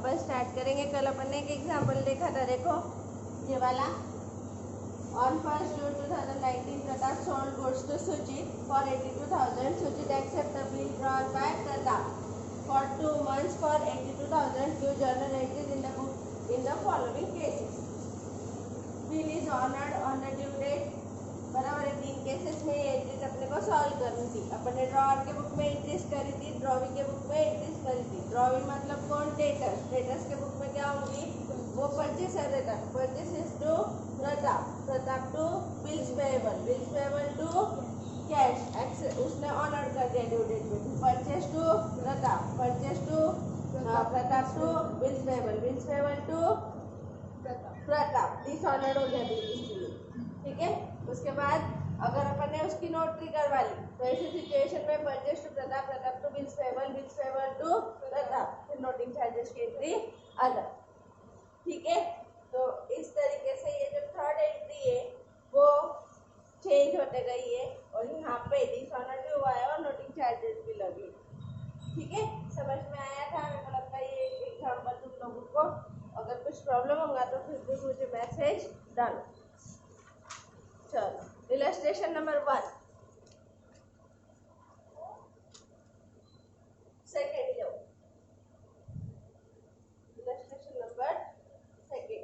अपन start करेंगे। कल अपन ने एक एग्जाम्पल देखा था, देखो ये वाला। On 1st June 2019, Pratap sold goods to Sujit for 82,000. Sujit accepted the bill drawn by Pratap for 2 months for 82,000. Few journal entries in the book in the following cases. Bill is honored on the due date. बराबर है। 3 cases में entries अपने को solve करनी थी। अपन ने drawer के book में एंट्रीज करी थी, ड्रॉवी के बुक में एंट्रीज करी थी। ड्रॉवी मतलब कौन? डेटर्स। डेटर्स के बुक में क्या होंगी? वो परचेसर रहता है। Purchases to Pratap, Pratap to bills payable, bills payable to cash, उसने ऑनर कर दिया ड्यू डेट पे। Purchase to Pratap, purchase to Pratap to bills payable, bills payable to Pratap, dishonoured हो गया बिल इसलिए। ठीक है। उसके बाद अगर अपन ने उसकी नोटरी करवा ली तो ऐसी सिचुएशन में purchase to Pratap, Pratap to bills payable, bills payable to Pratap, फिर नोटिंग चार्जेस की एंट्री अलग। ठीक है। तो इस तरीके से ये जो थर्ड एंट्री है वो चेंज होते गई है और यहाँ पे डिसऑनर भी हुआ है और नोटिंग चार्जेस भी लगे। ठीक है। समझ में आया था? मेरे को लगता है ये एग्जाम्पल तुम लोगों को, अगर कुछ प्रॉब्लम होगा तो फिर भी मुझे मैसेज डालो। चलो इलस्ट्रेशन नंबर 1, सेकेंड लो। Illustration number 2।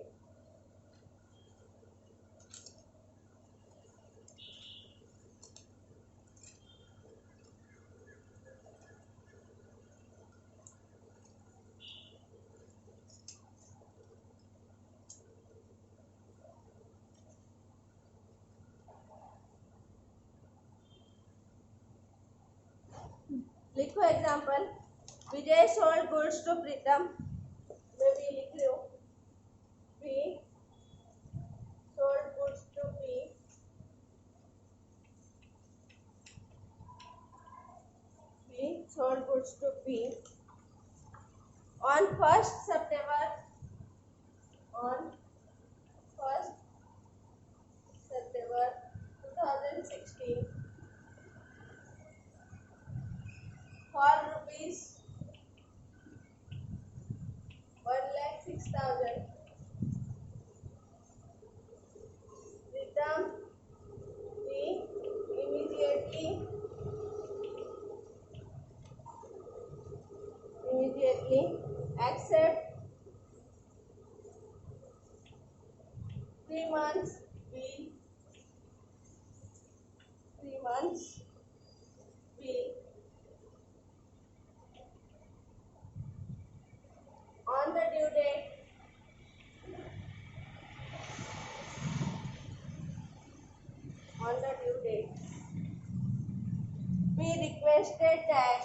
लिखो example. Vijay sold goods to Pritam. मैं भी लिख रही हूँ। B sold goods to B sold goods to B on 1st September 2016 for rupees 1,06,000. Pritam B immediately accept 3 months bill, 3 months bill on the due date we requested that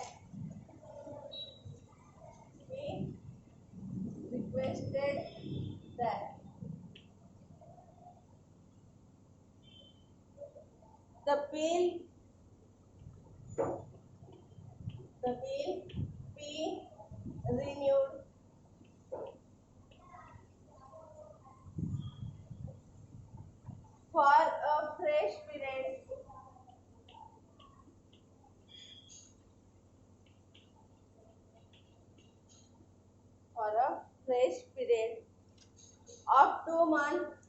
the bill be renewed for a fresh period of 2 months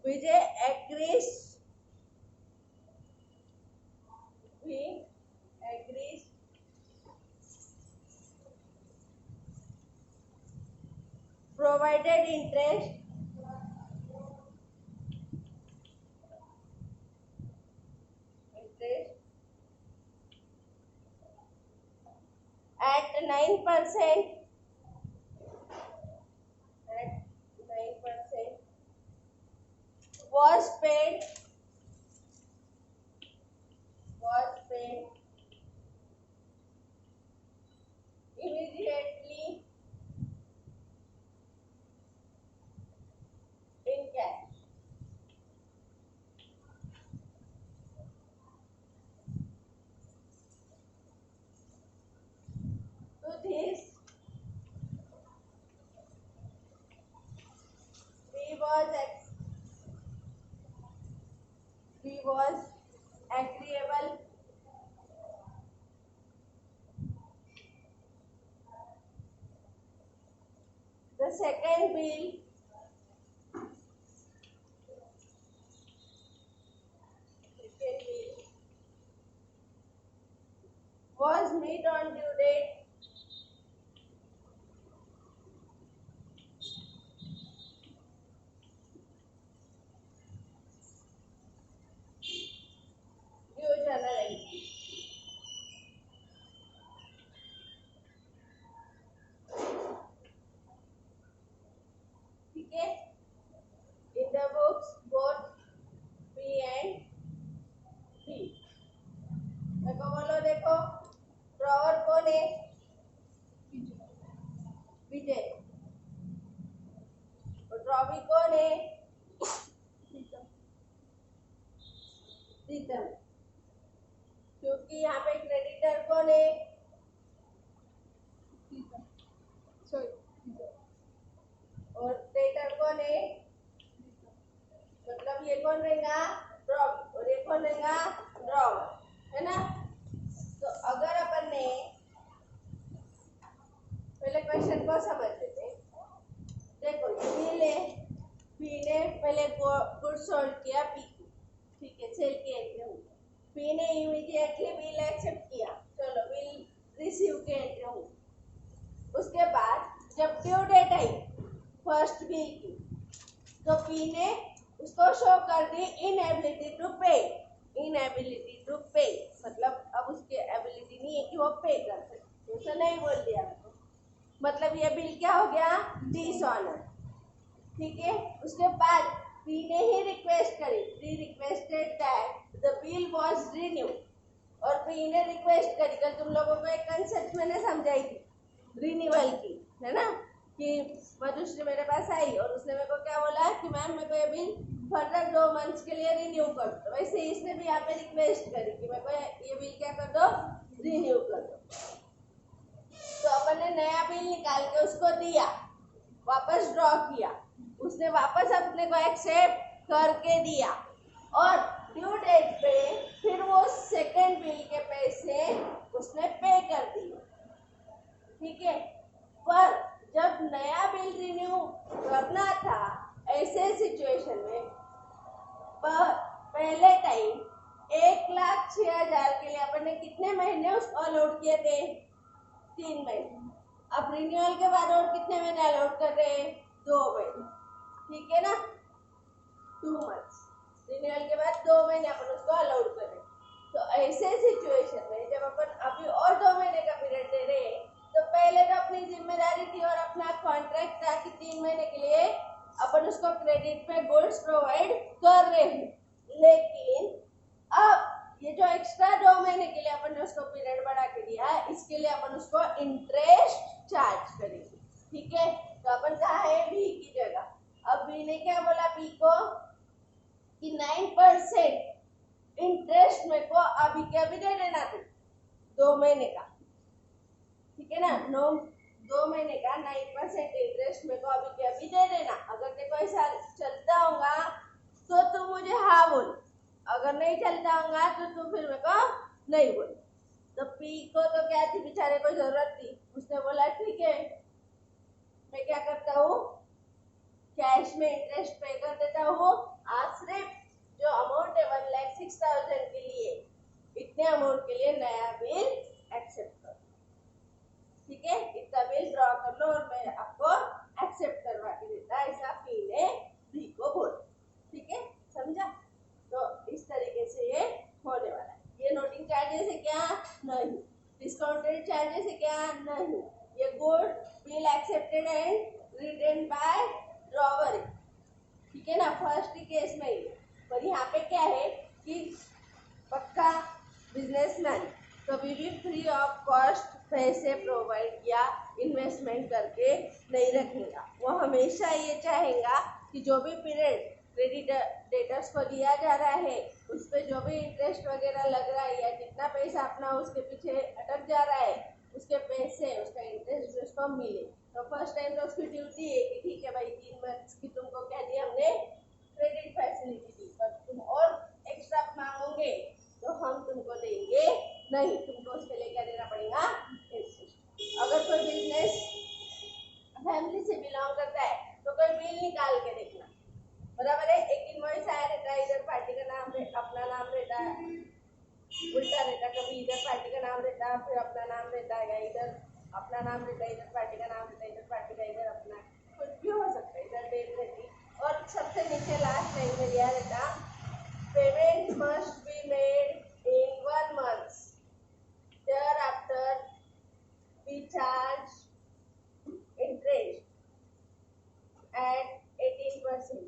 Vijay agrees provided interest at 9% was paid immediately in cash. To this we was agreeable The second bill was made on due date due journal entry. ठीक है, in the books both P and B. देखो बोलो, देखो drawer कौन है? विजय। और drawee कौन है? प्रीतम। क्योंकि यहाँ पे क्रेडिटर कौन है? और डेटर कौन है? मतलब ये कौन रहेगा? ड्रॉवी। और ये कौन रहेगा? ड्रॉवर, है ना? तो अगर अपन ने पहले क्वेश्चन को समझ लेते हैं। देखो बिल है, पी ने पहले गुड सोल्ड किया पी को, ठीक है, सेल की एंट्री हुई। पी ने इमीडिएटली बिल एक्सेप्ट किया, चलो बिल रिसीव की एंट्री हुई। उसके बाद जब ड्यू डेट आई फर्स्ट बिल की, तो पी ने उसको शो कर दी इनएबिलिटी टू पे। इनएबिलिटी टू पे मतलब अब उसकी एबिलिटी नहीं है कि वो पे कर सके, ऐसा नहीं बोल दिया तो मतलब ये बिल क्या हो गया? डिसऑनर, ठीक है। उसके बाद पी ने ही रिक्वेस्ट करी, P requested that the bill was renewed. और पी ने रिक्वेस्ट करी, कल तुम लोगों को एक कंसेप्ट मैंने समझाई थी रिन्यूअल की, है ना, कि मधुश्री मेरे पास आई और उसने मेरे को क्या बोला कि मैम मेरे को ये बिल फर्दर 2 मंथ्स के लिए रिन्यू कर दो। वैसे इसने भी यहाँ पे रिक्वेस्ट करी कि मेरे को ये बिल क्या कर दो? रिन्यू कर दो। तो अपन ने नया बिल निकाल के उसको दिया, वापस ड्रॉ किया, उसने वापस अपने को एक्सेप्ट करके दिया और ड्यू डेट पे फिर वो सेकंड बिल के पैसे उसने पे कर दिए, ठीक है। पर जब नया बिल रिन्यू करना था ऐसे सिचुएशन में पहले टाइम 1,06,000 के लिए अपन ने कितने महीने उसको अलॉट किए थे? 3 महीने। अब रिन्यूअल के बाद और कितने महीने अलॉट कर रहे हैं? 2 महीने, ठीक है ना, 2 मंथ्स। रिन्यूअल के बाद 2 महीने अपन उसको अलॉट कर रहे हैं। तो ऐसे सिचुएशन में जब अपन अभी और 2 महीने का पीरियड दे रहे हैं, तो पहले तो अपनी जिम्मेदारी थी और अपना कॉन्ट्रैक्ट था कि 3 महीने के लिए अपन उसको क्रेडिट पे गुड्स प्रोवाइड कर रहे हैं। लेकिन अब ये जो एक्स्ट्रा 2 महीने के लिए अपन ने उसको पीरियड बढ़ा के दिया है, इसके लिए अपन उसको इंटरेस्ट चार्ज करेंगे, ठीक है। तो अपन कहा है बी की जगह। अब बी ने क्या बोला बी को कि 9% इंटरेस्ट मेरे को अभी के अभी दे देना तू 2 महीने का, ठीक है ना। 2 महीने का 9% इंटरेस्ट मेरे को अभी के अभी दे देना। अगर तेरे को ऐसा चलता होगा तो तू मुझे हाँ बोल, अगर नहीं चलता होगा तो तू फिर मेरे को नहीं बोल। तो पी को तो क्या थी, बेचारे को जरूरत थी, उसने बोला ठीक है मैं क्या करता हूँ, कैश में इंटरेस्ट पे कर देता हूँ। आज सिर्फ जो अमाउंट है 1,06,000 के लिए, इतने अमाउंट के लिए नया बिल एक्सेप्ट करो, ठीक है। इतना बिल ड्रॉ कर लो और मैं आपको एक्सेप्ट करवा के देता, ऐसा पी ने बी को बोला, ठीक है, समझा। तो इस तरीके से ये होने वाला है। ये नोटिंग चार्जेस है क्या? नहीं। डिस्काउंटेड चार्जेस है क्या? नहीं। ये good bill accepted and written by drawer, ठीक है ना, फर्स्ट केस में ही। पर यहाँ पे क्या है कि पक्का बिजनेसमैन कभी भी फ्री ऑफ कॉस्ट पैसे प्रोवाइड या इन्वेस्टमेंट करके नहीं रखेगा। वो हमेशा ये चाहेगा कि जो भी पीरियड क्रेडिटर्स को दिया जा रहा है उस पर जो भी इंटरेस्ट वगैरह लग रहा है या जितना पैसा अपना उसके पीछे अटक जा रहा है उसके पैसे उसका इंटरेस्ट भी उसको मिले। तो फर्स्ट टाइम तो उसकी ड्यूटी है कि ठीक है भाई 3 मंथ्स की तुमको क्या दी हमने क्रेडिट फैसिलिटी दी, पर तुम और एक्स्ट्रा मांगोगे तो हम तुमको देंगे नहीं, तुमको उसके लिए क्या देना पड़ेगा? इंटरेस्ट। अगर कोई बिजनेस फैमिली से बिलोंग बिल निकाल के देखना, बराबर है। एक इनवॉइस आया रहता है, इधर पार्टी का नाम अपना नाम रहता है, उल्टा रहता है, कभी इधर पार्टी का नाम रहता है फिर अपना नाम रहता है, इधर अपना नाम रहता है, इधर पार्टी का नाम रहता है, इधर पार्टी का, इधर अपना, कुछ भी हो सकता है, इधर डेट रहती। और सबसे नीचे लास्ट लाइन में दिया रहता payment must be made in 1 month, thereafter we charge interest at 18%,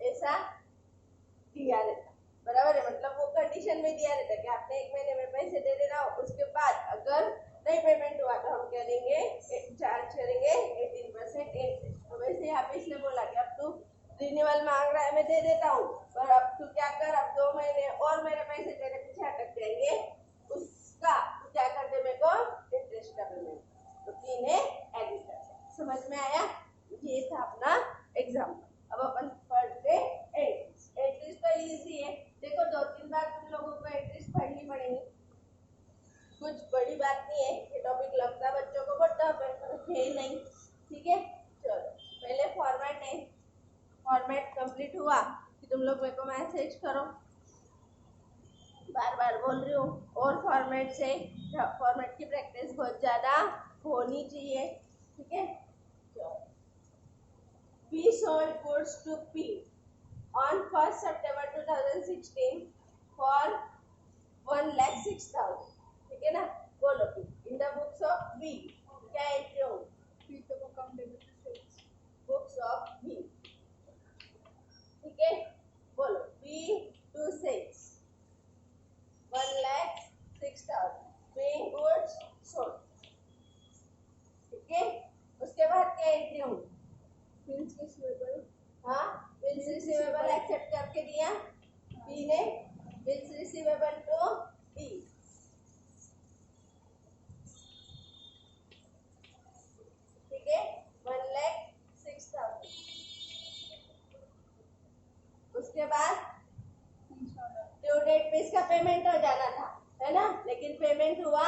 ऐसा दिया रहता, बराबर है। मतलब वो कंडीशन में दिया रहता है कि आपने 1 महीने में पैसे दे देना, उसके बाद अगर नहीं पेमेंट हुआ तो हम क्या देंगे, चार्ज करेंगे 18% इंटरेस्ट। तो वैसे यहाँ पे इसने बोला कि अब तू रिन्यूअल मांग रहा है, मैं दे देता हूँ, पर अब तू क्या कर, अब 2 महीने और मेरे पैसे तेरे पीछे अटक जाएंगे, उसका तू क्या कर दे, मेरे को इंटरेस्ट का पेमेंट। तो तीन है एग्रीकल्चर। समझ में आया? ये था अपना एग्जाम्पल। अब अपन पढ़ते एंट्रीज। एंट्रीज तो इजी है, देखो 2-3 बार तुम लोगों को एंट्रीज पढ़नी पड़ेगी, कुछ बड़ी बात नहीं है। ये टॉपिक लगता है बच्चों को बहुत टफ है, पर है नहीं, ठीक है। चलो पहले फॉर्मेट है, फॉर्मेट कंप्लीट हुआ कि तुम लोग मेरे को मैसेज करो, बार बार बोल रही हूँ। और फॉर्मेट से फॉर्मेट की प्रैक्टिस बहुत ज्यादा होनी चाहिए, ठीक है। P sold goods to P on 1st September 2016 for 1,06,000, ठीक है ना। बोलो P in the books of B क्या एंट्री हो, बुक्स ऑफ B, ठीक है। बोलो B to 6 1,06,000 being goods sold, ठीक है। उसके बाद क्या एंट्री हो, बिल्स रिसीवेबल, हाँ बिल्स रिसीवेबल एक्सेप्ट करके दिया बी ने, बिल्स रिसीवेबल टू बी, ठीक है 1,06,000। उसके बाद ड्यू डेट पे इसका पेमेंट हो जाना था, है ना, लेकिन पेमेंट हुआ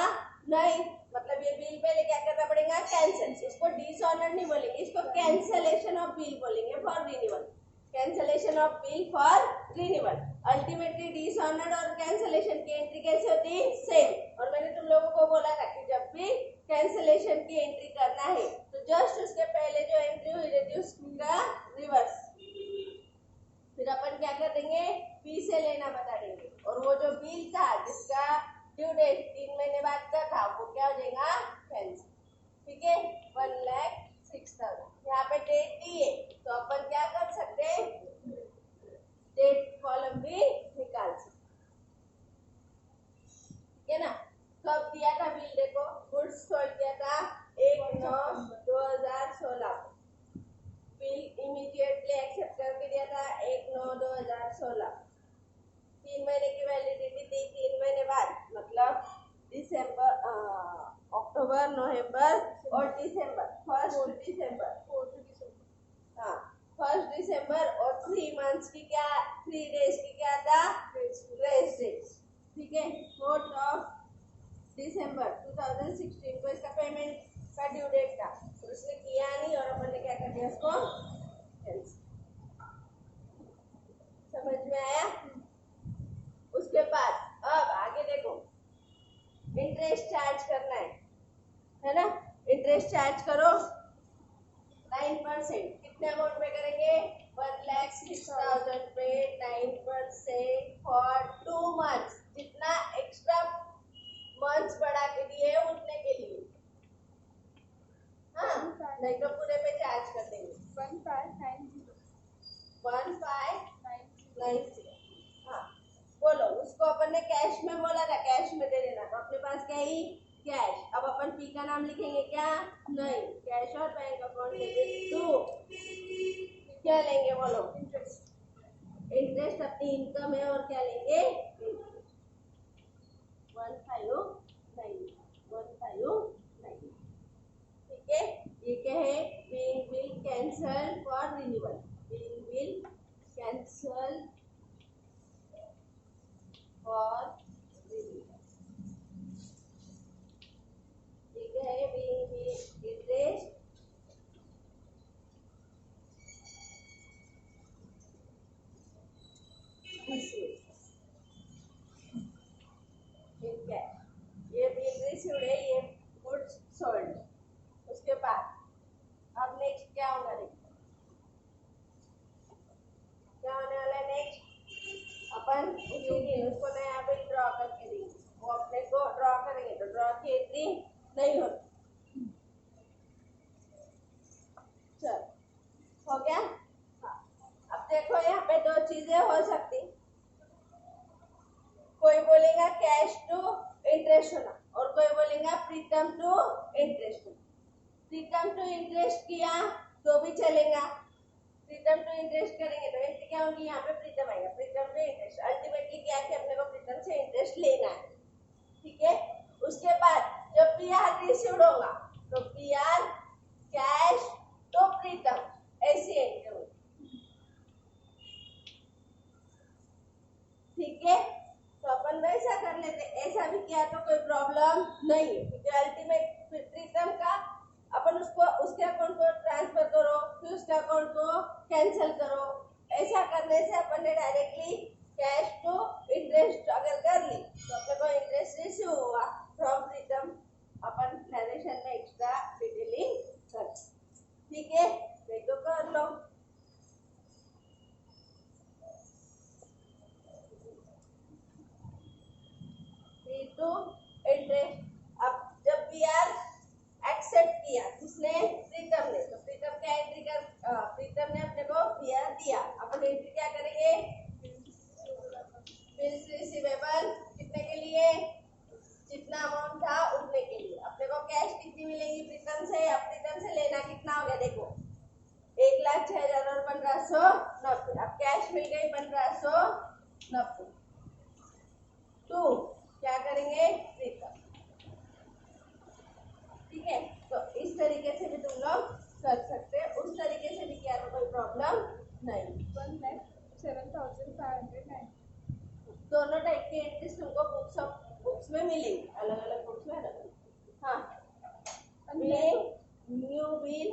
नहीं, मतलब ये बिल पहले क्या करना पड़ेगा, कैंसिल। इसको डिसऑनर नहीं बोलेंगे, इसको कैंसलेशन ऑफ बिल बोलेंगे for renewal, cancellation of bill for renewal. Ultimately dishonoured और कैंसलेशन की एंट्री कैसे होती है, सेम। और मैंने तुम लोगों को बोला था कि जब भी कैंसलेशन की एंट्री करना है तो जस्ट उसके पहले जो एंट्री हुई रहती है उसका रिवर्स, फिर अपन क्या कर देंगे, बी से लेना बता देंगे, और वो जो बिल था जिसका ड्यू डेट 3 महीने बाद का था वो क्या हो जाएगा, कैंसिल, ठीक है। 1,06,000 यहाँ पे डेट दी है तो अपन क्या कर सकते हैं, डेट कॉलम भी निकाल सकते, ठीक है ना। कब दिया था बिल, देखो गुड्स सोल्ड किया था 1/9/2016, बिल इमीडिएटली एक्सेप्ट करके दिया था 1/9/2016, 3 महीने की वैलिडिटी थी, 3 महीने बाद मतलब दिसंबर, अक्टूबर, नवंबर और दिसंबर, 1 दिसंबर, हाँ 1 दिसंबर, और 3 मंथ्स की क्या, 3 डेज की क्या था, ग्रेस डेज, ठीक है। 4 दिसंबर 2016 को इसका पेमेंट का ड्यू डेट था, तो उसने किया नहीं और अपन ने क्या कर दिया उसको कैंसिल। समझ में आया? उसके बाद अब आगे देखो, इंटरेस्ट चार्ज करना है ना। इंटरेस्ट चार्ज करो 9%, कितने अमाउंट पे करेंगे, 1,06,000 पे 9% फॉर 2 months, जितना एक्स्ट्रा मंथ्स बढ़ा के दिए उतने के लिए, हाँ नहीं तो पूरे पे चार्ज कर देंगे 1590, हाँ। बोलो उसको अपन ने कैश में बोला था, कैश में दे देना, तो अपने पास क्या ही कैश। अब अपन पी का नाम लिखेंगे क्या, नहीं, कैश और बैंक अकाउंट डेबिट टू क्या लेंगे, बोलो इंटरेस्ट। इंटरेस्ट अपनी इनकम है और क्या लेंगे, 1,590, ठीक है। ये क्या है, being will cancel for renewal, being will cancel for renewal, ये क्या है, being will interest अपन उसी दिन उसको नया बिल ड्रॉ करके देंगे, वो अपने को ड्रॉ करेंगे तो ड्रॉ की एंट्री नहीं होती। चल हो गया। हाँ, अब देखो यहाँ पे दो चीजें हो सकती, कोई बोलेगा कैश टू इंटरेस्ट होना और कोई बोलेगा प्रीतम टू इंटरेस्ट होना। प्रीतम टू इंटरेस्ट किया तो भी चलेगा, प्रीतम टू इंटरेस्ट करेंगे तो एंट्री क्या होगी, यहाँ पे प्रीतम आएगा, प्रीतम टू इंटरेस्ट। अल्टीमेटली क्या है कि अपने को प्रीतम से इंटरेस्ट लेना है, ठीक है। उसके बाद जब पीआर रिसीव्ड होगा तो पीआर कैश तो प्रीतम, ऐसी एंट्री होगी, ठीक है। तो अपन वैसा कर लेते, ऐसा भी किया तो कोई प्रॉब्लम नहीं है, क्योंकि अल्टीमेट प्रीतम का अपन उसको उसके अकाउंट को ट्रांसफर करो फिर उसके अकाउंट को कैंसिल करो, ऐसा करने से अपन ने डायरेक्टली कैश टू इंटरेस्ट अगर कर ली तो अपने को इंटरेस्ट रिसीव हुआ फ्रॉम प्रीतम, अपन नरेशन में एक्स्ट्रा डिटेलिंग कर, ठीक है। तो कर लो। To interest. अब जब पीआर एक्सेप्ट किया किसने, प्रीतम ने, तो प्रीतम क्या एंट्री कर, प्रीतम ने अपने को पीआर दिया, अपन एंट्री क्या करेंगे, बिल्स रिसीवेबल कितने के लिए, जितना अमाउंट था उतने के लिए। अपने को कैश कितनी मिलेगी प्रीतम से, अब प्रीतम से लेना कितना हो गया देखो 1,06,000 और 1,590। अब कैश मिल गई 1,590, तो क्या करेंगे प्रीतम, ठीक है। तो इस तरीके से भी तुम लोग कर सकते हैं, उस तरीके से भी किया तो कोई प्रॉब्लम नहीं। 1,07,509 दोनों टाइप की एंट्रीज तुमको बुक्स में मिलेगी, अलग अलग बुक्स में अलग अलग। हाँ, न्यू बिल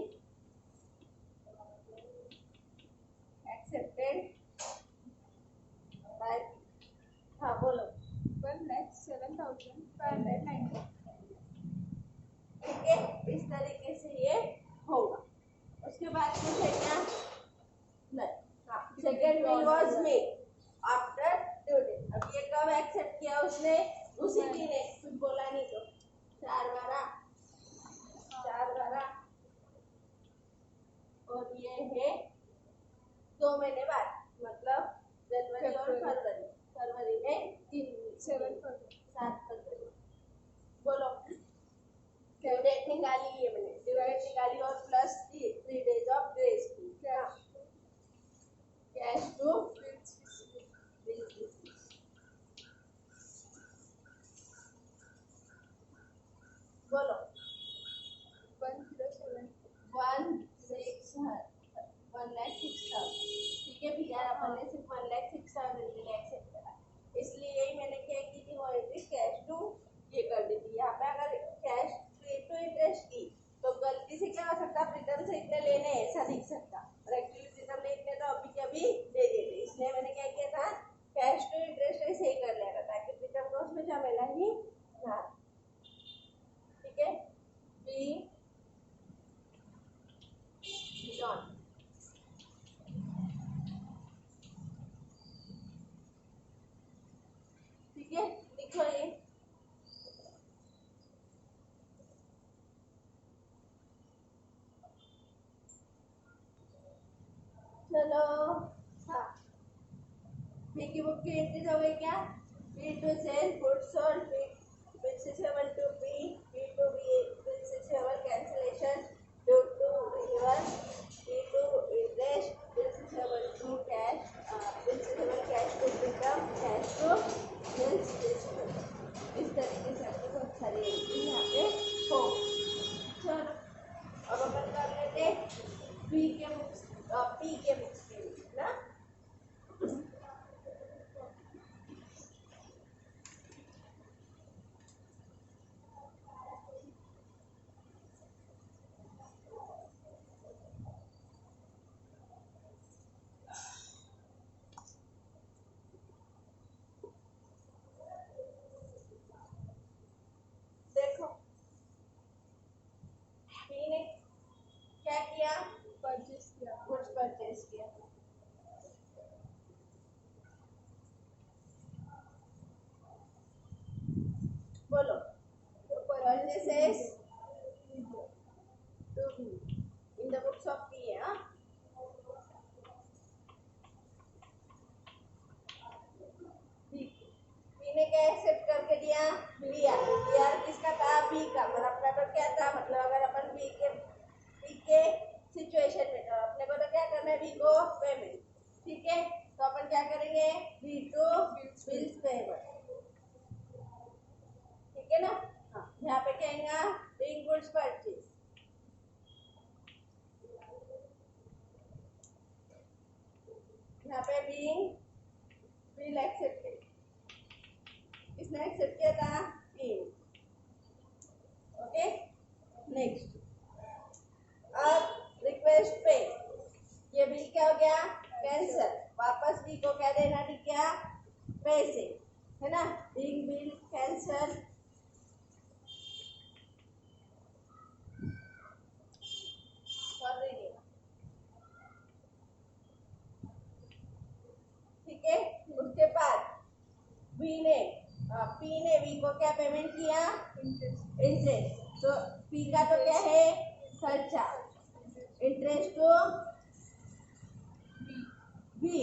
एक्सेप्टेड बाय, हाँ बोलो, 1,07,590, ठीक है। इस तरीके से ये होगा। उसके बाद कुछ है क्या, नहीं। हाँ, second bill was made after due date. अब ये कब एक्सेप्ट किया उसने, उसी दिन है, कुछ बोला नहीं तो 4/12 और ये है 2 महीने बाद, मतलब जनवरी और फरवरी, फरवरी में 7 फरवरी। 7 फरवरी। बोलो ड्यू डेट निकाली, ये मैंने ड्यू डेट निकाली और plus 3 days of grace fee, cash to बोलो 1,06,000, ठीक है भैया। अपन ने सिर्फ 1,06,000 के लिए एक्सेप्ट करा, इसलिए यही मैंने क्या की थी, वो एंट्री कैश टू ये कर दी थी। यहाँ पे अगर कैश टू इंटरेस्ट की तो गलती से क्या हो सकता, प्रीतम से इतने लेने ऐसा दिख सकता, और एक्चुअली प्रीतम ने इतने तो अभी के अभी दे दिए थे, इसलिए मैंने क्या किया था, कैश टू इंटरेस्ट ऐसे ही कर लिया था ताकि प्रीतम को उसमें झमेला ही ना, ठीक है। बी जॉन, ठीक है, लिखो ये। चलो हाँ, बी की बुक की एंट्रीज हो गई क्या, B to sale goods sold, B bills receivable to B, B to B bills receivable cancellation due to renewal, B to interest bills receivable to cash, bills receivable cash to Pritam, cash to bills receivable. इस तरीके से आपको बहुत सारी entry यहाँ पे हो। चलो अब अपन कर लेते बी के बुक्स, पी के बुक्स के लिए ना, देखो एक्सेप्टेड, किसने एक्सेप्ट किया था? इन। ओके नेक्स्ट, अब रिक्वेस्ट पे ये बिल क्या हो गया? कैंसल। वापस बी को क्या देना? ठीक क्या? पैसे, है ना? बिग बिल कैंसल, ठीक है। उसके बाद बी ने पी ने बी को क्या पेमेंट किया? इंटरेस्ट। तो पी का तो क्या है? खर्चा। इंटरेस्ट तो बी,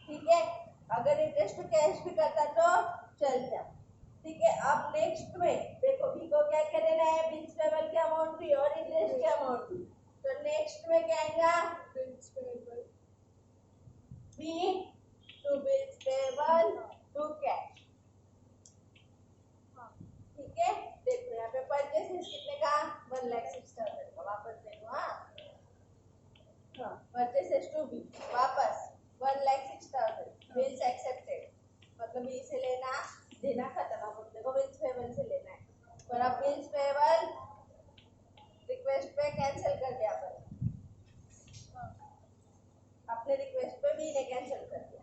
ठीक है। अगर इंटरेस्ट कैश भी करता तो चलता, ठीक है। अब नेक्स्ट में देखो बी को क्या क्या देना है? बिल्स पेबल के अमाउंट भी और इंटरेस्ट के अमाउंट भी। तो नेक्स्ट में क्या आएगा? Bills payable B to bills payable to cash, ठीक है। देखो यहाँ पे परचेसेस कितने का? 1,06,000 का। वापस देखो, हाँ परचेसेस टू बी वापस 1,06,000। बिल्स एक्सेप्टेड, मतलब बी से लेना देना खत्म। अब देखो बिल्स पेबल से लेना है, पर अब बिल्स पेबल रिक्वेस्ट पे कैंसिल कर दिया अपन, अपने रिक्वेस्ट पे बी ने कैंसिल कर दिया,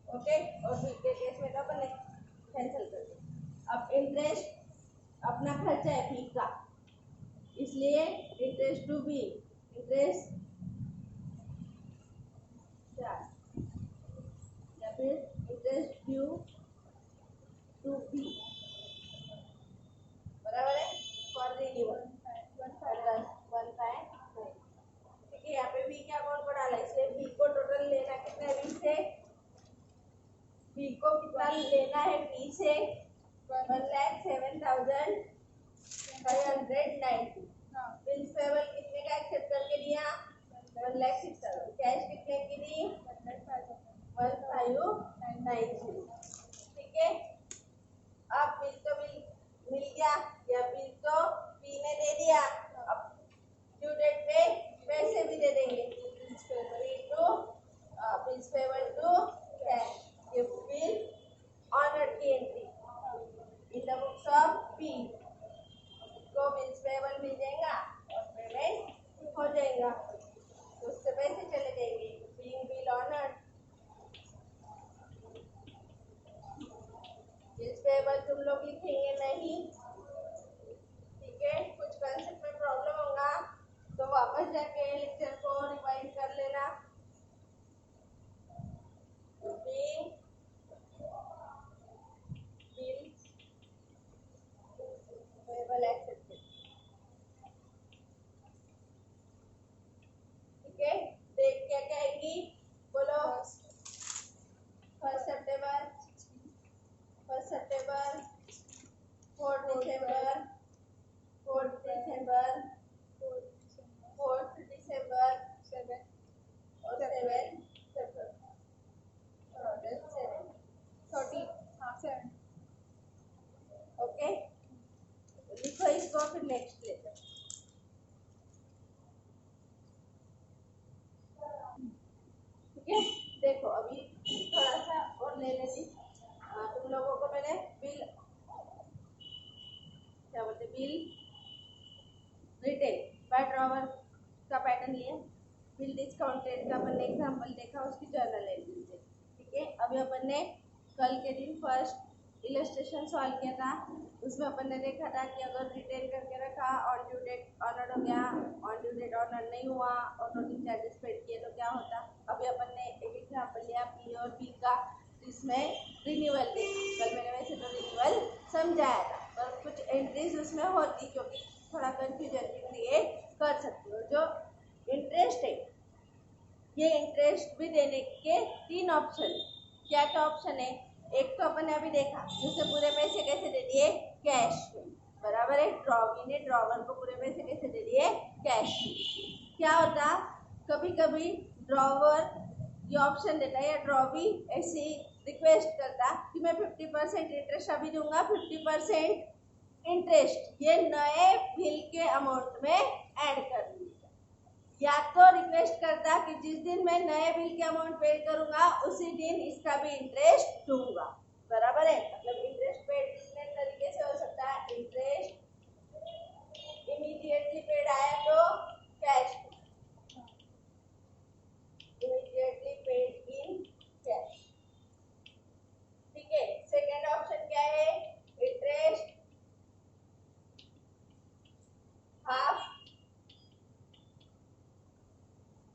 ओके। और बी के केस में तो अपन ने कैंसिल कर दिया। अब इंटरेस्ट अपना खर्चा है बी का, इसलिए इंटरेस्ट टू बी, इंटरेस्ट या फिर इंटरेस्ट ड्यू टू बी, बराबर है। फॉर रिन्यूअल 1,5, ठीक है। यहाँ पे बी क्या अमाउंट को डाला, इसलिए बी को टोटल लेना कितना है? बी से, बी को कितना लेना है? बी से 1,07,590। बिल्स पेबल कितने का एक्सेप्ट करके दिया? 1,06,000। कैश कितने की दी? 1,590, ठीक है। अब बिल तो बिल मिल गया, या बिल तो पी ने दे दिया। अब ड्यू डेट पे पैसे भी दे देंगे। बिल्स पेबल टू कैश, ये बिल ऑनर की entry in the books of P को बिल्स पेबल मिल जाएगा और पेमेंट हो जाएगा, तो उससे पैसे चले जाएंगे। Being bill honoured, bills payable तुम लोग लिखेंगे नहीं, ठीक है। कुछ कंसेप्ट में प्रॉब्लम होगा तो वापस जाके लेक्चर को रिवाइज कर लेना। बीइंग बिल्स पेबल एक्सेप्टेड, ठीक है। डेट क्या क्या आएगी? बोलो। 1 सितंबर, 1 सितंबर, 4 दिसंबर, 4 दिसंबर, 4 दिसंबर, 7 और 7 सितंबर, 30, हाँ 7, ओके। लिखो इसको, फिर नेक्स्ट लेते हैं, ठीक है। देखो अभी थोड़ा सा और ले लेती। तुम लोगों को मैंने बिल क्या बोलते, बिल रिटेल बाय ड्रॉवर का पैटर्न लिया, बिल डिस्काउंटेड का अपन ने एग्जांपल देखा, उसकी जर्नल एंट्री से, ठीक है। अभी अपन ने कल के दिन फर्स्ट इलस्ट्रेशन सॉल्व किया था, उसमें अपन ने देखा था कि अगर रिटेल करके रखा, ऑन ड्यू डेट ऑनर हो गया, ऑन ड्यू डेट ऑनर नहीं हुआ और नोटिंग चार्जेस पेड किए तो क्या होता। अभी अपन ने एक एग्जांपल लिया पी और बी का, जिसमें रिन्यूअल देखा। कल मैंने वैसे तो रिन्यूअल समझाया था, पर कुछ एंट्रीज उसमें होती क्योंकि थोड़ा कंफ्यूजन भी क्रिएट कर सकते हो। जो इंटरेस्ट है, ये इंटरेस्ट भी देने के 3 ऑप्शन, क्या क्या ऑप्शन है? एक तो अपन ने अभी देखा, जिससे पूरे पैसे कैसे दे दिए? कैश में, बराबर है। ड्रॉवी ने ड्रॉवर को पूरे पैसे कैसे दे दिए? कैश में। क्या होता, कभी कभी ड्रॉवर ये ऑप्शन देता है या ड्रॉवी ऐसी रिक्वेस्ट करता कि मैं 50% इंटरेस्ट अभी दूंगा, 50% इंटरेस्ट ये नए बिल के अमाउंट में ऐड कर दीजिए। या तो रिक्वेस्ट करता कि जिस दिन मैं नए बिल के अमाउंट पे करूंगा उसी दिन इसका भी इंटरेस्ट दूंगा, बराबर है। मतलब इंटरेस्ट पेड कितने तरीके से हो सकता है, इंटरेस्ट इमीडिएटली पेड आया तो cash, immediately paid in cash, ठीक है। सेकेंड ऑप्शन क्या है, इंटरेस्ट हाफ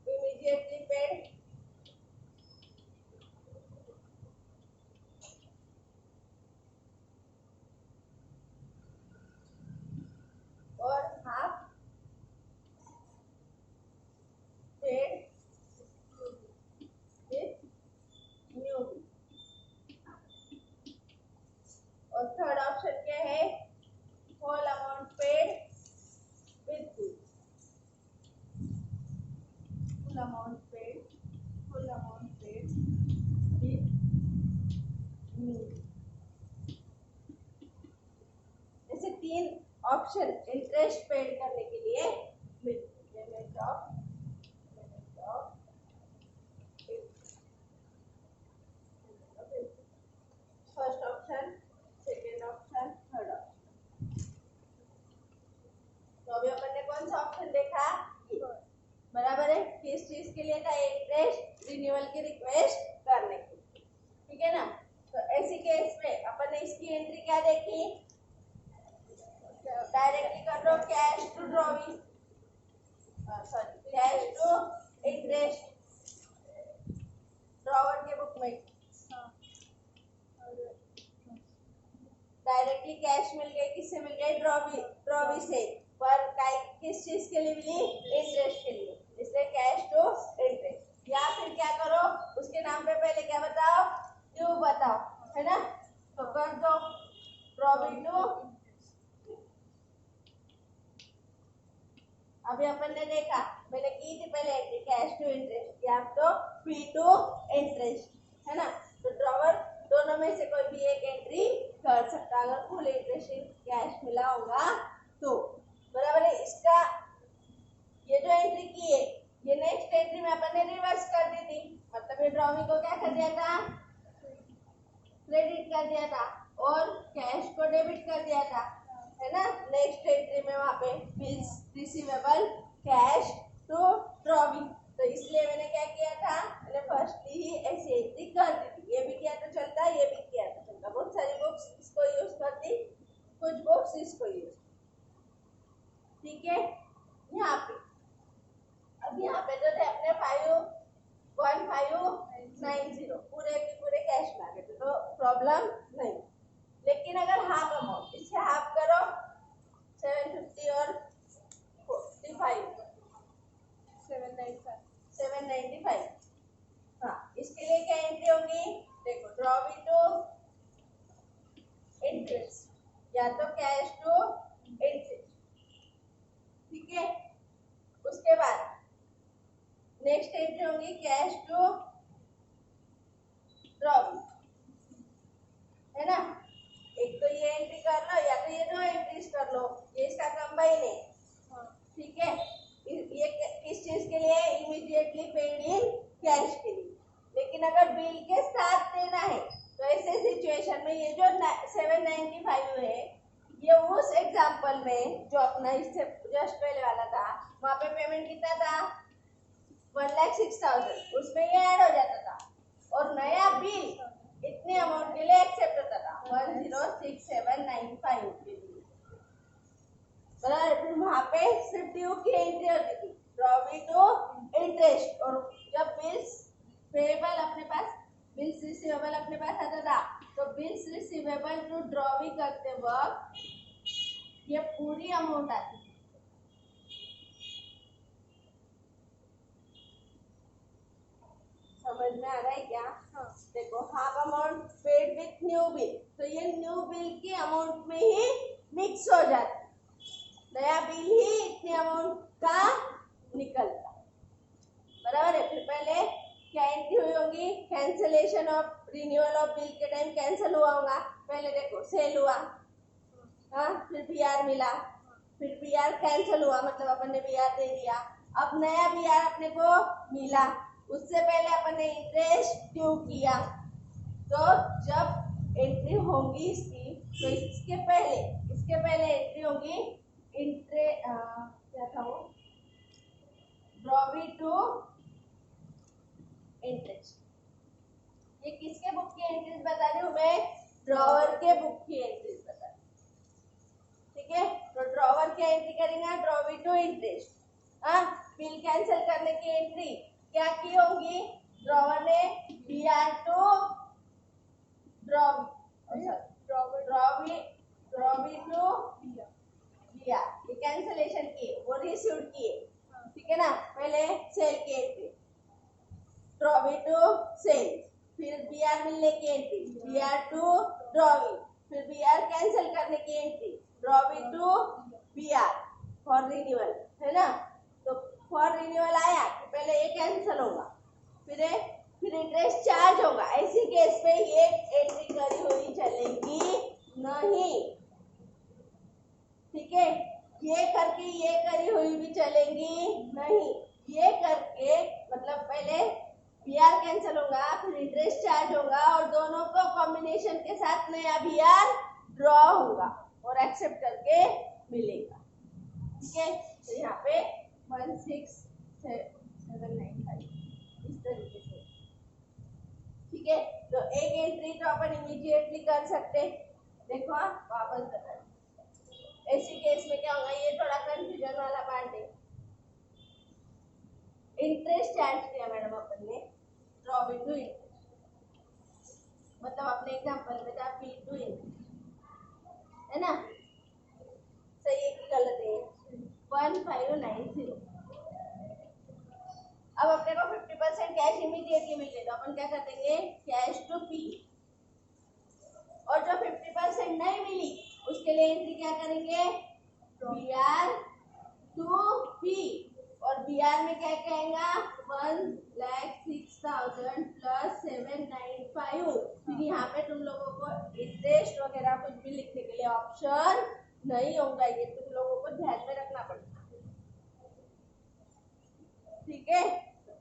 immediately paid और हाफ paid with new, और थर्ड ऑप्शन क्या है, whole amount paid with bill, full amount paid with new। ऐसे तीन ऑप्शन इंटरेस्ट पेड करने के लिए मिलते हैं। First option, second option, third option. तो अभी अपन ने कौन सा ऑप्शन देखा, बराबर है। किस चीज के लिए था, इंटरेस्ट रिन्यूअल की रिक्वेस्ट करने के लिए, ठीक है ना। तो ऐसी केस में अपन ने इसकी एंट्री क्या देखी, डायरेक्टली कर दो cash to drawing, sorry cash to interest, drawer के बुक में डायरेक्टली कैश मिल गई, किससे मिल गई, ड्रॉवी से, पर किस चीज के लिए मिली, इंटरेस्ट के लिए, इसलिए कैश टू इंटरेस्ट। या फिर क्या करो, उसके नाम पे पहले क्या बताओ, ड्यू बताओ, है ना। तो कर दो ड्रॉवी टू, अभी अपन ने देखा, मैंने की थी पहले एंट्री कैश टू इंटरेस्ट या तो पी टू इंटरेस्ट, है ना। तो ड्रॉवर दोनों में से कोई भी एक एंट्री कर सकता अगर फुल इंटरेस्ट इन कैश मिला होगा तो, बराबर है। इसका ये जो एंट्री की है ये नेक्स्ट एंट्री में अपन ने रिवर्स कर दी थी, मतलब ये ड्रॉविंग को क्या कर दिया था, क्रेडिट कर दिया था और कैश को डेबिट कर दिया था, है ना। नेक्स्ट एंट्री में वहां पे bills receivable cash to drawing, तो इसलिए मैंने क्या किया था, मैंने फर्स्टली ही ऐसी एंट्री कर दी थी। ये भी किया तो चलता, ये भी किया तो चलता, बहुत सारी बुक्स इसको यूज करती, कुछ बुक्स इसको यूज, ठीक है। यहाँ पे अब यहाँ पे जो थे अपने 1590 पूरे के पूरे कैश में आ गए थे, तो प्रॉब्लम नहीं। लेकिन अगर हाफ अमाउंट, इससे हाफ करो 750 और 45 795, हाँ इसके लिए क्या एंट्री होगी, देखो ड्रॉवी टू इंटरेस्ट या तो कैश टू इंटरेस्ट, ठीक है। उसके बाद नेक्स्ट एंट्री होगी कैश टू ड्रॉवी, है ना। एक तो ये एंट्री कर लो या तो ये दो एंट्रीज कर लो, ये इसका कंबाइन है, ठीक है। ये किस चीज के लिए, इमीडिएटली पेड इन कैश के लिए। लेकिन अगर बिल के साथ देना है तो ऐसे सिचुएशन में ये जो 795 है ये उस एग्जांपल में जो अपना इससे जस्ट पहले वाला था वहां पे पेमेंट कितना था, 1,06,000, उसमें ये ऐड हो जाता था और नया बिल इतने अमाउंट के लिए एक्सेप्ट होता था 106795 के लिए, बराबर। फिर वहां पे सिर्फ ड्यू की एंट्री होती थी, ड्रॉवी टू इंटरेस्ट, और जब बिल्स पेएबल अपने पास, बिल्स रिसीवेबल अपने पास आता था तो बिल्स रिसीवेबल टू ड्रॉवी करते वक्त ये पूरी अमाउंट आती थी, समझ में आ रहा है क्या, देखो half amount paid with new bill, तो ये न्यू बिल की अमाउंट में ही मिक्स हो जाती, नया बिल ही इतने अमाउंट का निकलता, बराबर है। फिर पहले क्या एंट्री हुई होगी, cancellation of renewal of bill के टाइम कैंसिल हुआ होगा, पहले देखो सेल हुआ, हाँ फिर बीआर मिला, फिर बीआर कैंसिल हुआ मतलब अपन ने बीआर दे दिया, अब नया BR अपने को मिला, उससे पहले अपन ने इंटरेस्ट ड्यू किया, तो जब एंट्री होगी इसकी तो इसके पहले एंट्री होगी क्या था वो, ड्रॉवी टू इंटरेस्ट। ये किसके बुक की एंट्रीज बता रही हूँ मैं, ड्रॉवर के बुक की एंट्रीज बता रही हूँ। ठीक है, तो ड्रॉवर क्या एंट्री करेंगे, drawee to interest. Bill cancel करने की एंट्री क्या की होगी, ड्रॉवर ने BR to drawee to BR ये कैंसिलेशन किए, वो रिसीव किए। ठीक है ना, पहले सेल की एंट्री ड्रॉवी टू सेल, फिर BR मिलने की एंट्री BR टू ड्रॉवी, फिर BR कैंसिल करने की entry drawee to BR for renewal, है ना। तो फॉर रिन्यूअल आया कि पहले ये कैंसिल होगा, फिर इंटरेस्ट चार्ज होगा। ऐसी केस पे ये एंट्री करी हुई चलेगी नहीं। ठीक है, ये करके ये करी हुई भी चलेगी नहीं। ये करके मतलब पहले BR कैंसिल होगा, फिर इंटरेस्ट चार्ज होगा और दोनों को कॉम्बिनेशन के साथ नया BR ड्रॉ होगा और एक्सेप्ट करके मिलेगा। ठीक है, तो यहाँ पे 16795 इस तरीके से। ठीक है, तो एक एंट्री तो अपन इमीडिएटली कर सकते। देखो वापस बता, ऐसी केस में क्या होगा, ये थोड़ा कंफ्यूजन वाला पार्ट है। इंटरेस्ट चार्ज किया मैडम अपन ने ड्रॉवी टू इंटरेस्ट, मतलब अपने एग्जांपल में था P2 इंटरेस्ट, है ना। सही है कि गलत है, 1590। अब अपने को 50% कैश इमीडिएटली मिल गए, तो अपन क्या कर देंगे, कैश टू P। और जो 50% नहीं मिली उसके लिए एंट्री क्या करेंगे, BR टू P, और BR में क्या कहेगा 1,06,000 प्लस 795। फिर यहाँ पे तुम लोगों को इंटरेस्ट वगैरह कुछ भी लिखने के लिए ऑप्शन नहीं होगा, ये तुम लोगों को ध्यान में रखना पड़ेगा। ठीक है,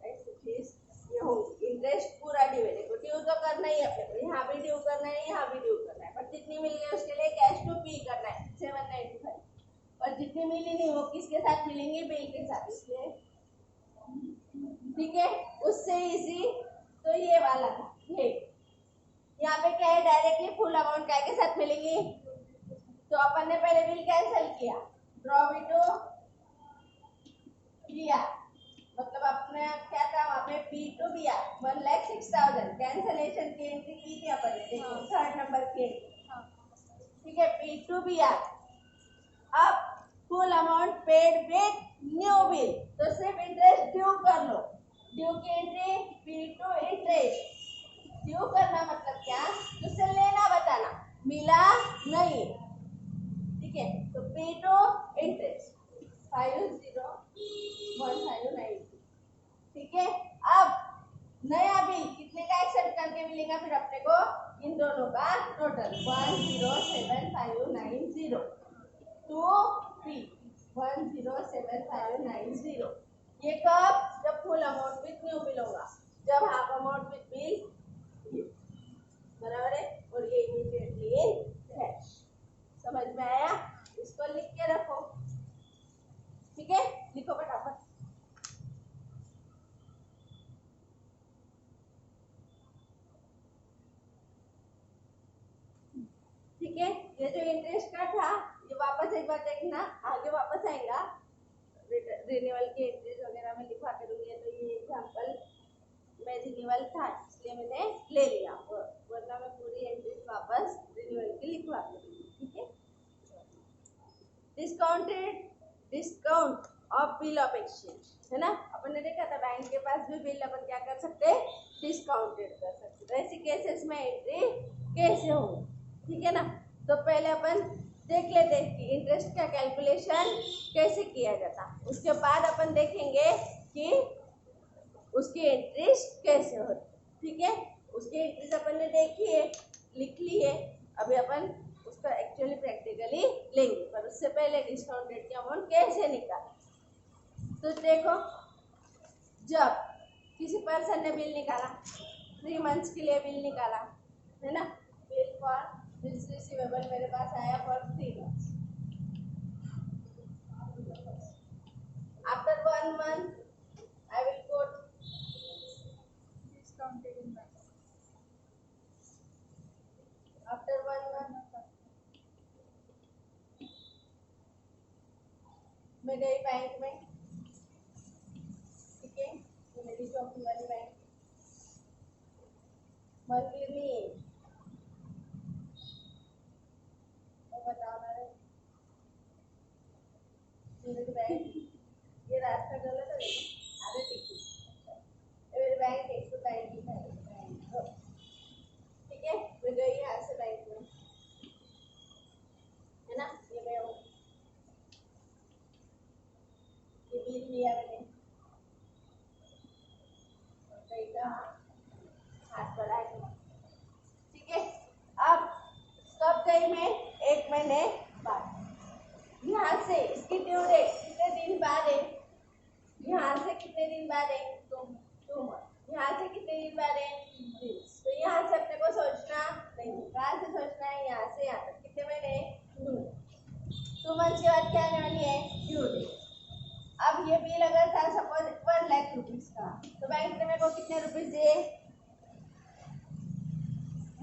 ऐसी चीज ये होगी। इंटरेस्ट पूरा ड्यू है, देखो ड्यू तो करना ही है अपने को, यहाँ भी ड्यू करना है, यहाँ भी ड्यू करना है, पर जितनी मिल गई उसके लिए कैश टू P करना है 795, और जितनी मिली नहीं वो किसके साथ मिलेंगे, बिल के साथ, इसलिए ठीक है, उससे इजी तो ये वाला था। ये यहाँ पे क्या है, डायरेक्टली फुल अमाउंट क्या के साथ मिलेगी, तो अपन ने पहले बिल कैंसिल किया ड्रॉवी टू BR, मतलब अपने क्या था वहाँ पे P2 BR 1,06,000 कैंसिलेशन की एंट्री की थी अपन ने, देखो थर्ड नंबर की एंट्री। ठीक है, P2 BR, अब full amount paid with new bill, तो सिर्फ इंटरेस्ट ड्यू कर लो। ड्यू की एंट्री P2 इंटरेस्ट, ड्यू करना मतलब क्या, उससे लेना बताना, मिला नहीं। ठीक है, तो P2 इंटरेस्ट 50,1590। ठीक है, अब नया बिल कितने का एक्सेप्ट करके मिलेगा, फिर अपने को इन दोनों का टोटल 1,07,590 टू P 1,07,590। ये कब, जब full amount with new bill होगा, जब हाफ अमाउंट विथ बिल, बराबर है, और ये इमीडिएटली कैश। समझ में आया, इसको लिख के रखो। ठीक है, लिखो फटाफट। ठीक है, ये जो इंटरेस्ट का था ये वापस एक बार देखना, आगे वापस आएगा रिन्यूअल की एंट्रीज वगैरह में लिखवा के दूंगी, तो ये एग्जांपल में रिन्यूअल था इसलिए मैंने ले लिया, वरना मैं पूरी एंट्रीज वापस रिन्यूअल की लिखवा के दूंगी। ठीक है, discount of bill of exchange, है ना। अपन ने देखा था बैंक के पास भी बिल अपन क्या कर सकते हैं, डिस्काउंटेड कर सकते, तो ऐसे केसेस में एंट्री कैसे होगी। ठीक है ना, तो पहले अपन देख लेते हैं कि इंटरेस्ट का कैलकुलेशन कैसे किया जाता, उसके बाद अपन देखेंगे कि उसकी एंट्रीज कैसे होती। ठीक है, उसकी एंट्रीज अपन ने देखी है, लिख ली है, अभी अपन उसका एक्चुअली प्रैक्टिकली लेंगे, पर उससे पहले डिस्काउंटेड की अमाउंट कैसे निकालें। तो देखो, जब किसी पर्सन ने बिल निकाला, 3 मंथ्स के लिए बिल निकाला, है ना, बिल फॉर बिल्स रिसीवेबल मेरे पास आया for 3 months. After 1 month I will quote Discounted in bank. After 1 month मैं गई बैंक में, ठीक है, ये मेरी चौकी वाली बैंक, मंथली में तो बताओ ना रे, ये मेरी बैंक, ये रास्ता गलत है, अरे देखिए, ये मेरी बैंक 195 है, ठीक है, मैं गई यहाँ से बैंक में, है ना, ये मैं हूँ, ये बिल लिया मैंने, गई का हाथ बढ़ा के, ठीक है। अब कब गई मैं, 1 महीने बाद, यहाँ से इसकी ड्यू डेट कितने दिन बाद है, यहाँ से कितने दिन बाद है, 2 मंथ, यहाँ से कितने दिन बाद है, 3। तो यहाँ से अपने को सोचना नहीं, कहाँ से सोचना है, यहाँ से यहाँ तक कितने महीने, 2 मंथ के बाद क्या आने वाली है, ड्यू डेट। अब ये बिल अगर था सपोज 1 लाख रुपीज का, तो बैंक ने मेरे को कितने रुपीज दिए,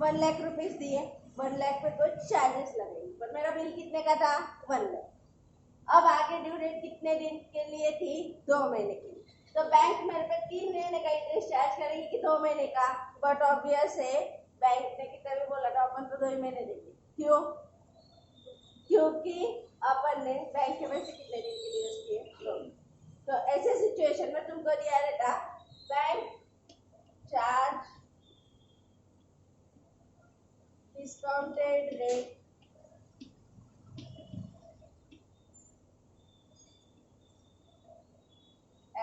1 लाख रुपीज दिए, 1 लाख पे कुछ चार्जेस लगेंगे, पर मेरा बिल कितने का था, 1 लाख। अब आगे ड्यू डेट कितने दिन के लिए थी, 2 महीने के लिए, तो बैंक मेरे पे 3 महीने का इंटरेस्ट चार्ज करेगी कि 2 महीने का, बट ऑब्वियस है बैंक ने कितना भी बोला था अपन तो 2 ही महीने देंगे, क्यों, क्योंकि अपन ने बैंक के पैसे कितने दिन के लिए यूज किए, 2। तो ऐसे सिचुएशन में तुमको दिया रहता bank charge discounted rate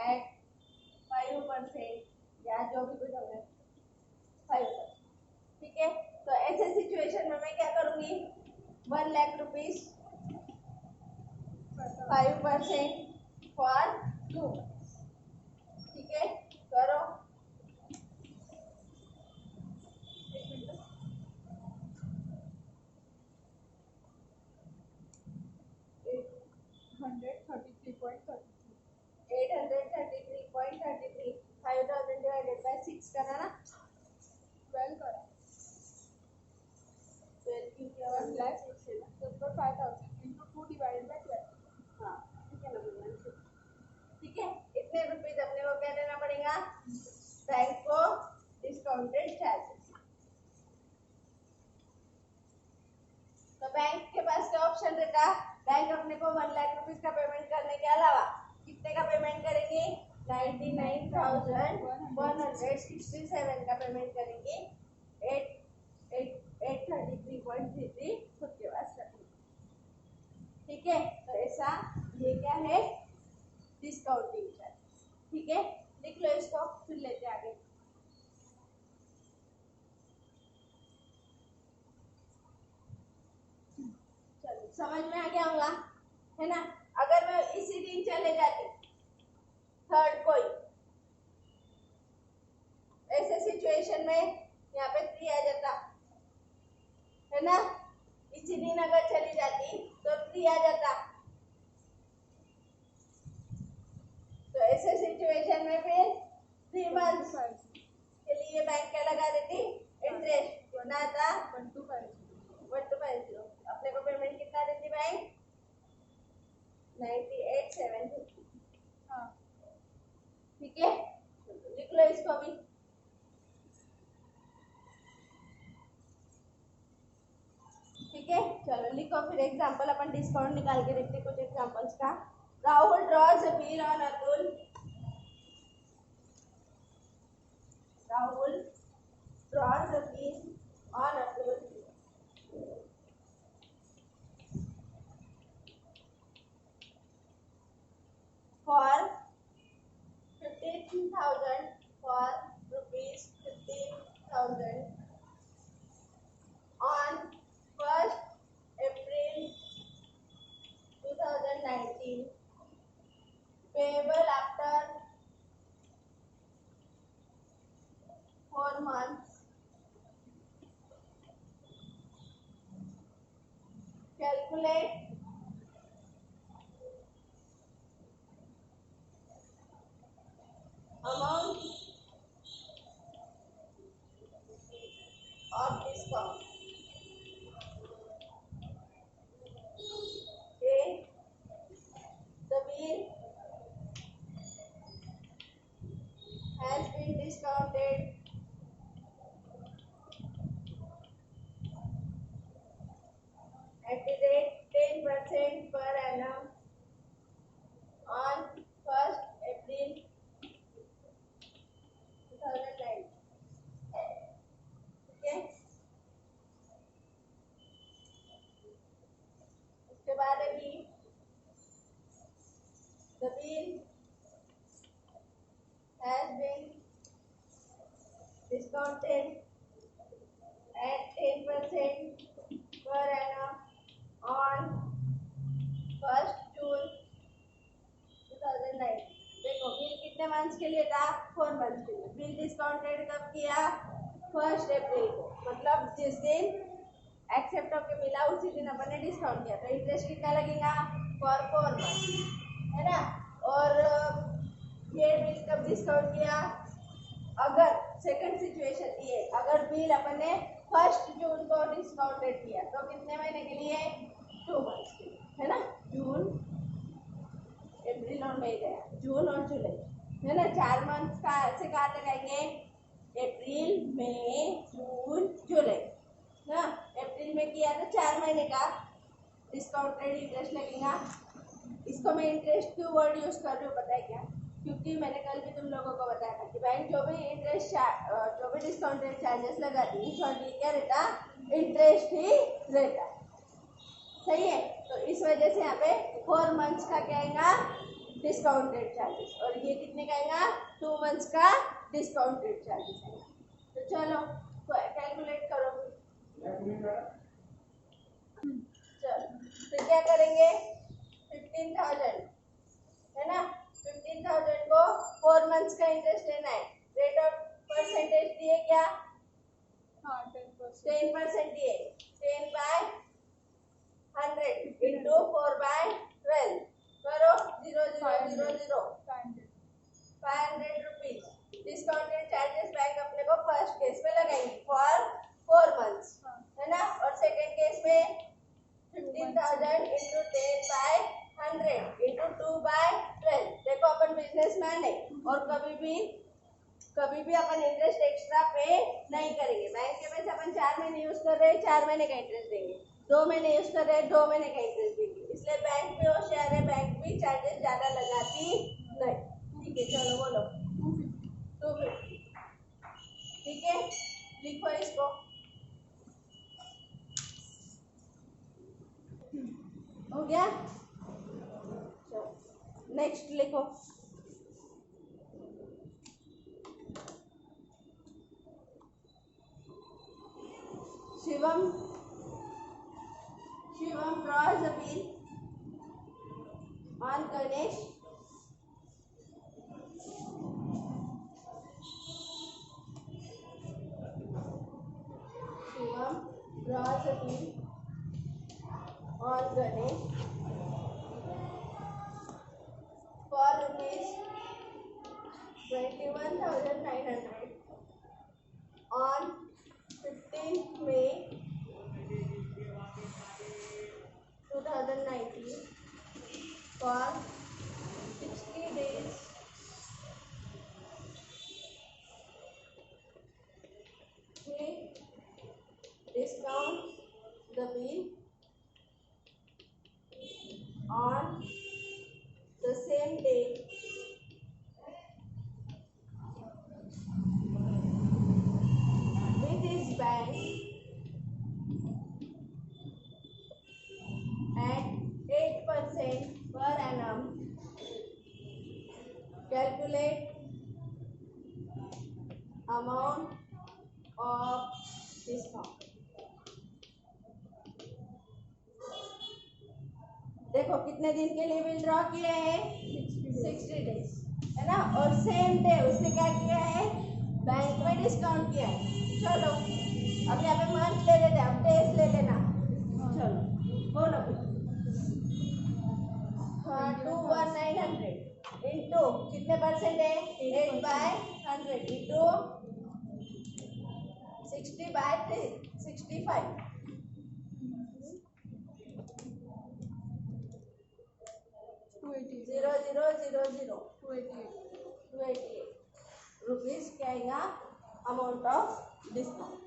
at 5% या जो भी कुछ होगा 5%, ठीक है। तो ऐसे सिचुएशन में मैं क्या करूंगी, 1 लाख रुपीज 5% फॉर 2 months, ठीक है, करो, 133.33. 833.33, 5000 डिवाइडेड बाय 6 करना ना, 12 करा. 12 क्योंकि 1 lakh 6 है ना, तो ऊपर 5000 into 2 divided by 12. हाँ ठीक है ना भैया, ठीक है, इतने रुपीज अपने को क्या देना पड़ेगा, बैंक को डिस्काउंटेड चार्जेस। तो बैंक के पास क्या ऑप्शन रहता, बैंक अपने को 1 लाख रुपीज का पेमेंट करने के अलावा कितने का पेमेंट करेंगे, 99,167 का पेमेंट करेंगे, 833.33 खुद के पास रखेंगे, ठीक है। तो ऐसा ये क्या है, डिस्काउंटिंग चार्ज, ठीक है, लिख लो इसको, फिर लेते आगे। चलो समझ में आ गया होगा, है ना। अगर मैं इसी दिन चले जाती, थर्ड कोई, ऐसे सिचुएशन में यहाँ पे 3 आ जाता, है ना, इसी दिन अगर चली जाती तो 3 आ जाता, तो ऐसे सिचुएशन में फिर 3 मंथ्स के लिए बैंक क्या लगा देती, इंटरेस्ट कितना था, 1250, अपने को पेमेंट कितना देती बैंक, 98,750, हाँ, ठीक है, लिख लो इसको भी, ठीक है। चलो लिखो फिर एग्जांपल, अपन डिस्काउंट निकाल के देखते कुछ एग्जांपल्स का। Rahul draws a bill on Atul, Rahul draws a bill on Atul for 15,000, for rupees 15,000 on 1st April 2019, payable calculate amount of discount. Okay, the bill has been discounted at the rate 10% per annum on 1st April 2009. Okay, उसके बाद अभी the bill has been discounted at 10% per annum on 1st June 2009. देखो bill कितने months के लिए था? 4 months के लिए. बिल डिस्काउंटेड कब किया? 1 अप्रैल को, मतलब जिस दिन एक्सेप्ट होके मिला उसी दिन अपन ने डिस्काउंट किया. तो इंटरेस्ट कितना लगेगा? फॉर 4 मंथ, है ना. और ये बिल कब डिस्काउंट किया? अगर सेकंड सिचुएशन ये, अगर बिल अपन ने 1 जून को डिस्काउंटेड किया तो कितने महीने के लिए? 2 मंथ्स के लिए, है ना. जून, अप्रैल और मई गया, जून और जुलाई, है ना. 4 मंथ्स का से कहाँ तक आएंगे? अप्रैल, मई, जून, जुलाई. ना अप्रैल में किया तो 4 महीने का डिस्काउंटेड इंटरेस्ट लगेगा. इसको मैं इंटरेस्ट क्यों वर्ड यूज कर रही हूँ पता है क्या? क्योंकि मैंने कल भी तुम लोगों को बताया था कि बैंक जो भी इंटरेस्ट जो भी डिस्काउंटेड चार्जेस लगाती है शॉर्टली क्या रहता? इंटरेस्ट ही रहता है. सही है. तो इस वजह से यहाँ पे 4 मंथ्स का क्या आएगा? Discounted charges. और ये कितने का आएगा? 2 मंथ्स का डिस्काउंटेड चार्जेस आएगा. तो चलो कैलकुलेट करो. चलो तो क्या करेंगे? 15,000, है ना. 15,000 को 4 मंथ्स का इंटरेस्ट लेना है. रेट ऑफ परसेंटेज दिए क्या? हाँ 10%. 10% दिए. 10/100 इंटू 4/12 करो. 0,000 500 रुपीज. डिस्काउंटेड चार्जेस बैंक अपने को फर्स्ट केस में लगाएंगे फॉर 4 मंथ्स, है ना. और सेकंड केस में 15,000 इंटू 10/100 इंटू 2/12. देखो अपन बिजनेसमैन है और कभी भी अपन इंटरेस्ट एक्स्ट्रा पे नहीं करेंगे. बैंक के पैसे अपन 4 महीने यूज कर रहे हैं, 4 महीने का इंटरेस्ट देंगे. 2 महीने यूज कर रहे हैं, 2 महीने का इंटरेस्ट देंगे. इसलिए बैंक भी होशियार है, बैंक भी चार्जेस ज्यादा लगाती नहीं. ठीक है, चलो बोलो. 250. ठीक है, लिखो इसको. हो गया. चलो नेक्स्ट लिखो. Shivam draws a bill on Ganesh for rupees 21,900 on 15th May 2019 for 60 days he discounts the bill on the same day with his bank at 8% per annum. Calculate amount of discount. देखो कितने दिन के लिए bill draw किए हैं? 60 days, है ना. और सेम डे उसने क्या किया है? बैंक में डिस्काउंट किया है. चलो अब यहाँ पे मंथ ले लेते हैं, अब डेज ले लेना. चलो बोलो. इंटू कितने परसेंट है 8/100 इंटू 60/65 288 0,000 288 रुपीज क्या आएगा अमाउंट ऑफ डिस्काउंट.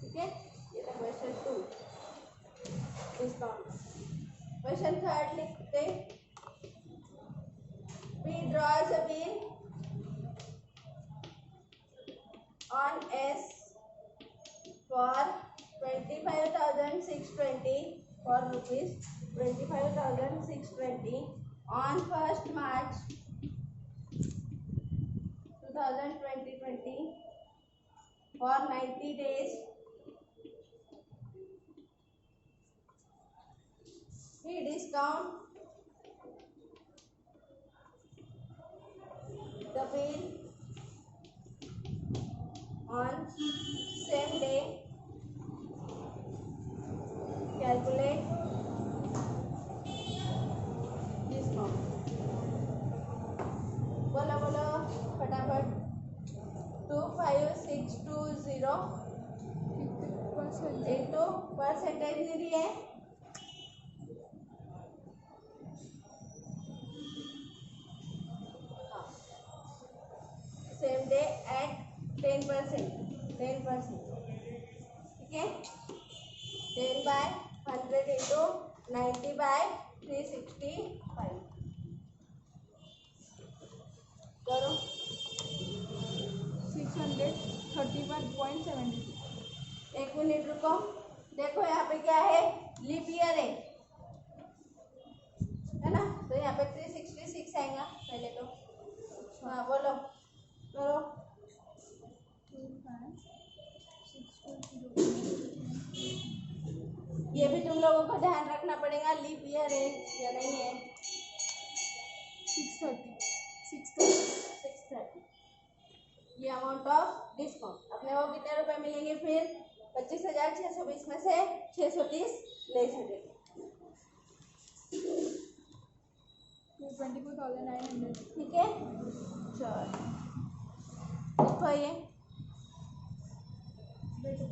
ठीक है, ये था क्वेश्चन 2 डिस्काउंट. क्वेश्चन 3 लिखते. We draws a bill on S for 25,620 for rupees 25,620 on 1st March 2020 for 90 days. He discount the bill on same day. Calculate discount. बोलो बोलो फटाफट. 25620 इंटू परसेंटेज नहीं दी है. Same day at 10%. ठीक है, 10/100 into 90/365 करो. 631.76 एक मिनट रुको. देखो यहाँ पे क्या है, लीप ईयर है ना, तो यहाँ पे 366 आएगा पहले तो. हाँ बोलो करो. 25620 ये भी तुम लोगों को ध्यान रखना पड़ेगा, लीप ईयर है या नहीं है. 630 ये अमाउंट ऑफ डिस्काउंट. अपने को कितने रुपए मिलेंगे फिर 25,620 में से 630 ले सकते. 224,900 ठीक है, चलो देखो ये देखो